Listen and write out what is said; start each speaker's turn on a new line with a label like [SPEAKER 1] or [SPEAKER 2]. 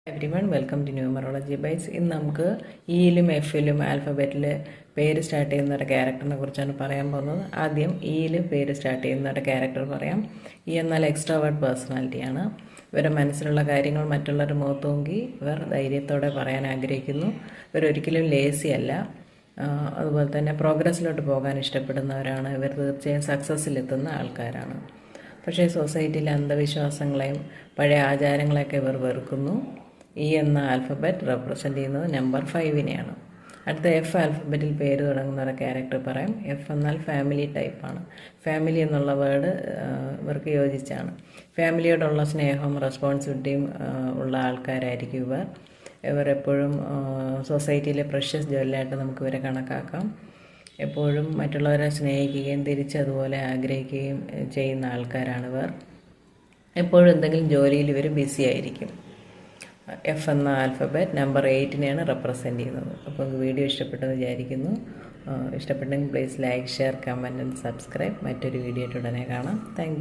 [SPEAKER 1] Everyone welcome to numerology bytes. ഇന്ന് നമുക്ക് ഇയിലും എഫിലും ആൽഫബറ്റിൽ പേര് സ്റ്റാർട്ട് ചെയ്യുന്ന ഒരു ക്യാരക്ടറിനെ കുറിച്ചാണ് പറയാൻ പോകുന്നത്. ആദ്യം ഇയിൽ പേര് സ്റ്റാർട്ട് ചെയ്യുന്ന ഒരു ക്യാരക്ടർ പറയാം. ഇ എന്നാൽ എക്സ്ട്രാവേർട്ട് പേഴ്സണാലിറ്റിയാണ്. ഇവരുടെ മനസ്സിലുള്ള കാര്യങ്ങൾ മറ്റുള്ളവരുടെ മുഖത്ത് നോക്കി ഇവർ ധൈര്യത്തോടെ പറയാൻ ആഗ്രഹിക്കുന്നു. ഇവരൊരിക്കലും ലേസി അല്ല. അതുപോലെ തന്നെ പ്രോഗ്രസ്സിലോട്ട് പോകാൻ ഇഷ്ടപ്പെടുന്നവരാണ്. ഇവർ തീർച്ചയായും സക്സസ്സിലെത്തുന്ന ആൾക്കാരാണ്. പക്ഷേ സൊസൈറ്റിയിലെ അന്ധവിശ്വാസങ്ങളെയും പഴയ ആചാരങ്ങളെയൊക്കെ ഇവർ വെറുക്കുന്നു. ഇ എന്ന ആൽഫബറ്റ് റെപ്രസെൻ്റ് ചെയ്യുന്നത് നമ്പർ 5-നെയാണ്. അടുത്ത എഫ് ആൽഫബറ്റിൽ പേര് തുടങ്ങുന്ന ഒരു ക്യാരക്ടർ പറയാം. എഫ് എന്നാൽ ഫാമിലി ടൈപ്പാണ്. ഫാമിലി എന്നുള്ള വേർഡ് ഇവർക്ക് യോജിച്ചാണ്. ഫാമിലിയോടുള്ള സ്നേഹവും റെസ്പോൺസിബിലിറ്റിയും ഉള്ള ആൾക്കാരായിരിക്കും ഇവർ. ഇവർ എപ്പോഴും സൊസൈറ്റിയിലെ പ്രഷ്യസ് ജ്വല്ലായിട്ട് നമുക്ക് ഇവരെ കണക്കാക്കാം. എപ്പോഴും മറ്റുള്ളവരെ സ്നേഹിക്കുകയും തിരിച്ചതുപോലെ ആഗ്രഹിക്കുകയും ചെയ്യുന്ന ആൾക്കാരാണിവർ. എപ്പോഴും എന്തെങ്കിലും ജോലിയിൽ ഇവർ ബിസി ആയിരിക്കും. എഫ് എന്ന ആൽഫബറ്റ് നമ്പർ 8-നെയാണ് റെപ്രസെൻ്റ് ചെയ്യുന്നത്. അപ്പോൾ വീഡിയോ ഇഷ്ടപ്പെട്ടെന്ന് വിചാരിക്കുന്നു. ഇഷ്ടപ്പെട്ടെങ്കിൽ please like, share, comment and subscribe. മറ്റൊരു വീഡിയോ ആയിട്ട് ഉടനെ കാണാം. താങ്ക്